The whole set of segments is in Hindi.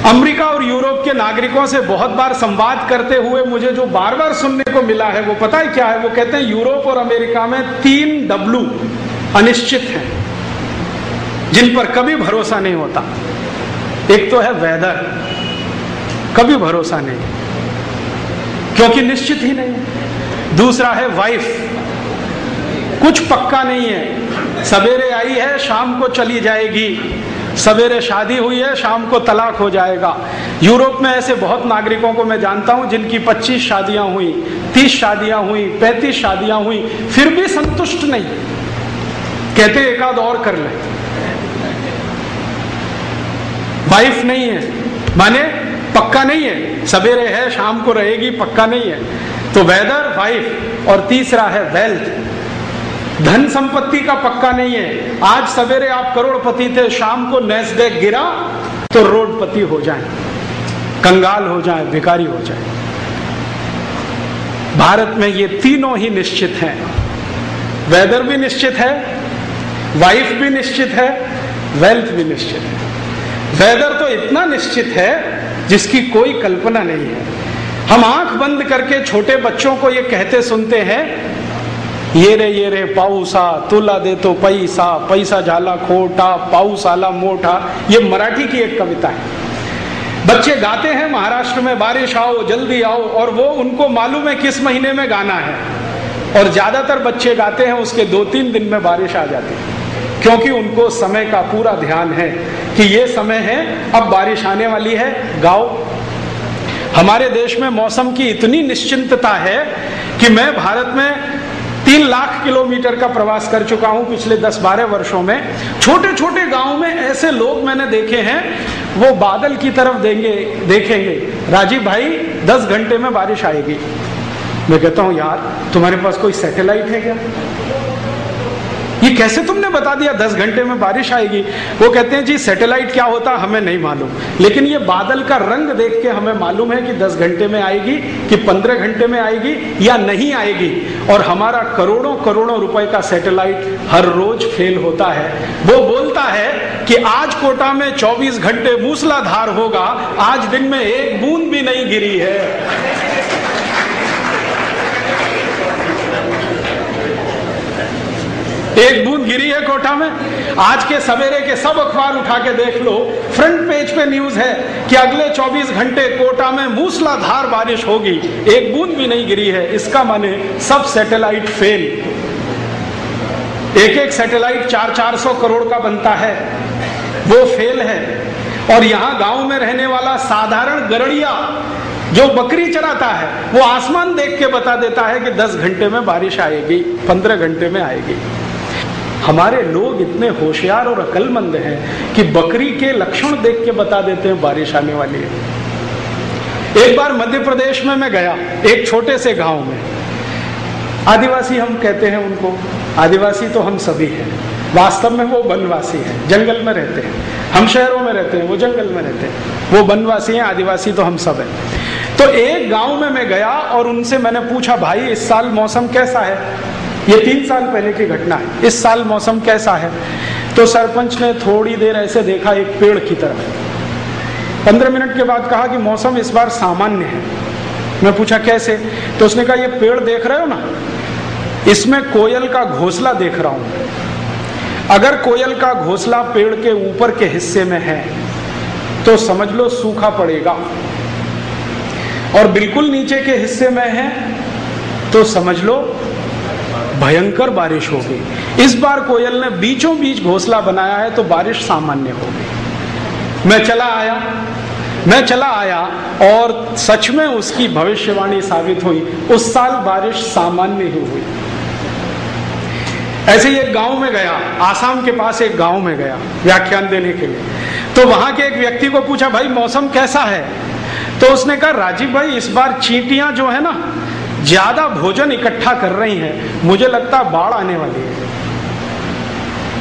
अमेरिका और यूरोप के नागरिकों से बहुत बार संवाद करते हुए मुझे जो बार बार सुनने को मिला है वो पता है क्या है? वो कहते हैं यूरोप और अमेरिका में 3 W अनिश्चित हैं, जिन पर कभी भरोसा नहीं होता। एक तो है वेदर, कभी भरोसा नहीं क्योंकि निश्चित ही नहीं है। दूसरा है वाइफ, कुछ पक्का नहीं है, सवेरे आई है शाम को चली जाएगी, सवेरे शादी हुई है शाम को तलाक हो जाएगा। यूरोप में ऐसे बहुत नागरिकों को मैं जानता हूं जिनकी 25 शादियां हुई, 30 शादियां हुई, 35 शादियां हुई, फिर भी संतुष्ट नहीं, कहते एक आध और कर ले। वाइफ नहीं है माने पक्का नहीं है, सवेरे है शाम को रहेगी, पक्का नहीं है। तो वेदर, वाइफ, और तीसरा है वेल्थ, धन संपत्ति का पक्का नहीं है। आज सवेरे आप करोड़पति थे, शाम को नैस्डैक गिरा तो रोडपति हो जाएं, कंगाल हो जाएं, भिखारी हो जाएं। भारत में ये तीनों ही निश्चित हैं। वेदर भी निश्चित है, वाइफ भी निश्चित है, वेल्थ भी निश्चित है। वेदर तो इतना निश्चित है जिसकी कोई कल्पना नहीं है। हम आंख बंद करके छोटे बच्चों को ये कहते सुनते हैं, ये रे पाऊसा तुला दे तो पैसा, पैसा झाला खोटा, पाऊस आला मोटा। ये मराठी की एक कविता है। बच्चे गाते हैं महाराष्ट्र में बारिश आओ जल्दी आओ, और वो उनको मालूम है किस महीने में गाना है, और ज्यादातर बच्चे गाते हैं उसके 2-3 दिन में बारिश आ जाती है, क्योंकि उनको समय का पूरा ध्यान है कि ये समय है, अब बारिश आने वाली है, गाओ। हमारे देश में मौसम की इतनी निश्चिंतता है कि मैं भारत में 3 लाख किलोमीटर का प्रवास कर चुका हूं पिछले 10-12 वर्षों में। छोटे छोटे गांव में ऐसे लोग मैंने देखे हैं, वो बादल की तरफ देखेंगे, राजीव भाई 10 घंटे में बारिश आएगी। मैं कहता हूं यार तुम्हारे पास कोई सैटेलाइट है क्या? ये कैसे तुमने बता दिया 10 घंटे में बारिश आएगी? वो कहते हैं जी सैटेलाइट क्या होता हमें नहीं मालूम, लेकिन ये बादल का रंग देख के हमें मालूम है कि 10 घंटे में आएगी कि 15 घंटे में आएगी या नहीं आएगी। और हमारा करोड़ों करोड़ों रुपए का सैटेलाइट हर रोज फेल होता है। वो बोलता है कि आज कोटा में 24 घंटे मूसलाधार होगा, आज दिन में एक बूंद भी नहीं गिरी है। एक बूंद गिरी है कोटा में। आज के सवेरे के सब अखबार उठा के देख लो, फ्रंट पेज पे न्यूज है कि अगले 24 घंटे कोटा में मूसलाधार बारिश होगी, एक बूंद भी नहीं गिरी है। इसका माने सब सैटेलाइट फेल। एक सैटेलाइट 400 करोड़ का बनता है, वो फेल है। और यहां गांव में रहने वाला साधारण गरड़िया जो बकरी चराता है, वो आसमान देख के बता देता है कि 10 घंटे में बारिश आएगी, 15 घंटे में आएगी। हमारे लोग इतने होशियार और अक्लमंद हैं कि बकरी के लक्षण देख के बता देते हैं बारिश आने वाली है। एक बार मध्य प्रदेश में मैं गया, एक छोटे से गांव में। आदिवासी हम कहते हैं उनको, आदिवासी तो हम सभी हैं, वास्तव में वो वनवासी हैं, जंगल में रहते हैं। हम शहरों में रहते हैं, वो जंगल में रहते हैं। वो वनवासी हैं, आदिवासी तो हम सब हैं। तो एक गांव में मैं गया और उनसे मैंने पूछा, भाई इस साल मौसम कैसा है? ये 3 साल पहले की घटना है। इस साल मौसम कैसा है? तो सरपंच ने थोड़ी देर ऐसे देखा एक पेड़ की तरफ, 15 मिनट के बाद कहा कि मौसम इस बार सामान्य है। मैं पूछा कैसे? तो उसने कहा ये पेड़ देख रहे हो ना, इसमें कोयल का घोंसला देख रहा हूं। अगर कोयल का घोंसला पेड़ के ऊपर के हिस्से में है तो समझ लो सूखा पड़ेगा, और बिल्कुल नीचे के हिस्से में है तो समझ लो भयंकर बारिश होगी। इस बार कोयल ने बीचों बीच घोंसला बनाया है तो बारिश सामान्य होगी। मैं चला आया और सच में उसकी भविष्यवाणी साबित हुई। उस साल बारिश सामान्य ही हुई। ऐसे ही एक गांव में गया, आसाम के पास एक गांव में गया व्याख्यान देने के लिए। तो वहां के एक व्यक्ति को पूछा, भाई मौसम कैसा है? तो उसने कहा, राजीव भाई इस बार चींटियां जो है ना ज्यादा भोजन इकट्ठा कर रही हैं, मुझे लगता है बाढ़ आने वाली है,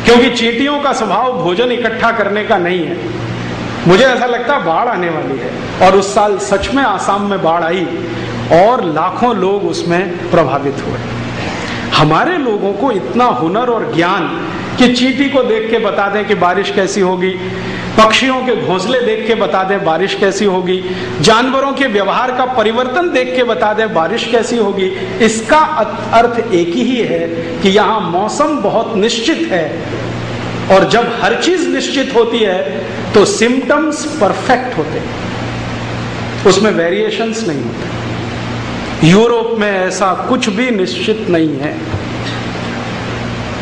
क्योंकि चींटियों का स्वभाव भोजन इकट्ठा करने का नहीं है। मुझे ऐसा लगता है बाढ़ आने वाली है। और उस साल सच में आसाम में बाढ़ आई और लाखों लोग उसमें प्रभावित हुए। हमारे लोगों को इतना हुनर और ज्ञान कि चींटी को देख के बता दें कि बारिश कैसी होगी, पक्षियों के घोंसले देख के बता दें बारिश कैसी होगी, जानवरों के व्यवहार का परिवर्तन देख के बता दें बारिश कैसी होगी। इसका अर्थ एक ही है कि यहाँ मौसम बहुत निश्चित है, और जब हर चीज निश्चित होती है तो सिम्टम्स परफेक्ट होते हैं, उसमें वेरिएशंस नहीं होते। यूरोप में ऐसा कुछ भी निश्चित नहीं है,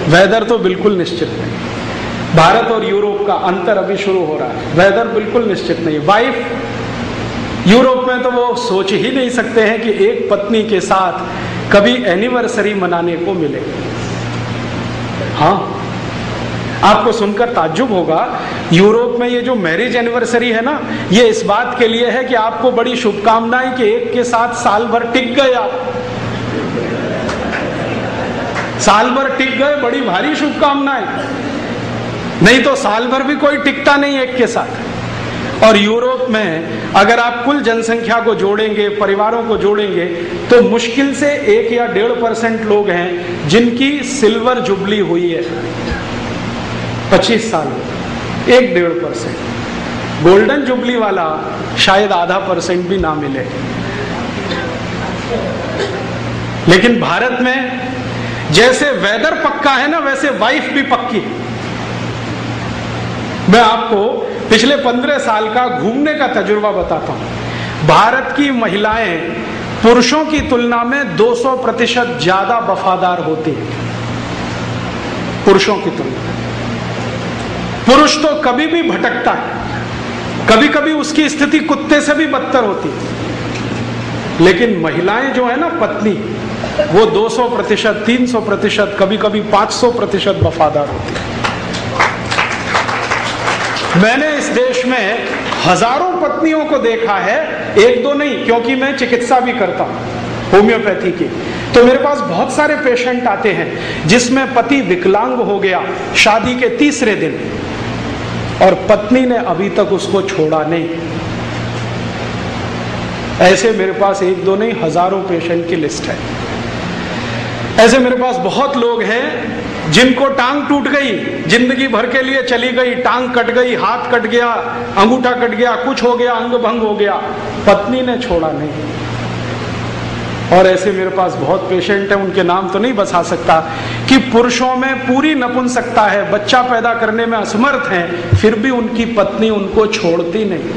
वेदर तो बिल्कुल निश्चित नहीं। भारत और यूरोप का अंतर अभी शुरू हो रहा है, वेदर बिल्कुल निश्चित नहीं। वाइफ यूरोप में तो वो सोच ही नहीं सकते हैं कि एक पत्नी के साथ कभी एनिवर्सरी मनाने को मिले। हाँ, आपको सुनकर ताज्जुब होगा, यूरोप में ये जो मैरिज एनिवर्सरी है ना, ये इस बात के लिए है कि आपको बड़ी शुभकामनाएं कि एक के साथ साल भर टिक गए आप, साल भर टिक गए, बड़ी भारी शुभकामनाएं। नहीं तो साल भर भी कोई टिकता नहीं एक के साथ। और यूरोप में अगर आप कुल जनसंख्या को जोड़ेंगे, परिवारों को जोड़ेंगे, तो मुश्किल से 1 या 1.5% लोग हैं जिनकी सिल्वर जुबली हुई है 25 साल, 1-1.5%। गोल्डन जुबली वाला शायद 0.5% भी ना मिले। लेकिन भारत में जैसे वेदर पक्का है ना, वैसे वाइफ भी पक्की है। मैं आपको पिछले 15 साल का घूमने का तजुर्बा बताता हूं। भारत की महिलाएं पुरुषों की तुलना में 200% ज्यादा वफादार होती है पुरुषों की तुलना में। पुरुष तो कभी भी भटकता है, कभी कभी उसकी स्थिति कुत्ते से भी बदतर होती है, लेकिन महिलाएं जो है ना, पत्नी, वो 200%, 300%, कभी कभी 500% वफादार होती है। मैंने इस देश में हजारों पत्नियों को देखा है, 1-2 नहीं, क्योंकि मैं चिकित्सा भी करता हूं होम्योपैथी की। तो मेरे पास बहुत सारे पेशेंट आते हैं जिसमें पति विकलांग हो गया शादी के 3रे दिन, और पत्नी ने अभी तक उसको छोड़ा नहीं। ऐसे मेरे पास 1-2 नहीं, हजारों पेशेंट की लिस्ट है। ऐसे मेरे पास बहुत लोग हैं जिनको टांग टूट गई, जिंदगी भर के लिए चली गई, टांग कट गई, हाथ कट गया, अंगूठा कट गया, कुछ हो गया, अंग भंग हो गया, पत्नी ने छोड़ा नहीं। और ऐसे मेरे पास बहुत पेशेंट हैं, उनके नाम तो नहीं बता सकता, कि पुरुषों में पूरी नपुंसकता है, बच्चा पैदा करने में असमर्थ हैं, फिर भी उनकी पत्नी उनको छोड़ती नहीं।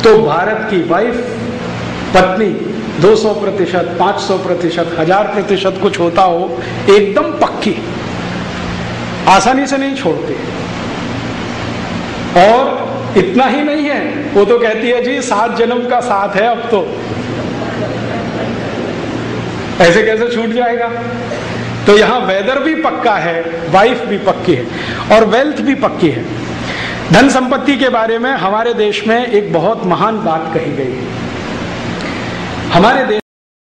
तो भारत की वाइफ, पत्नी 200%, 500%, 1000% कुछ होता हो, एकदम पक्की, आसानी से नहीं छोड़ती। और इतना ही नहीं है, वो तो कहती है जी 7 जन्म का साथ है अब तो, ऐसे कैसे छूट जाएगा। तो यहां वेदर भी पक्का है, वाइफ भी पक्की है, और वेल्थ भी पक्की है। धन संपत्ति के बारे में हमारे देश में एक बहुत महान बात कही गई है। हमारे देश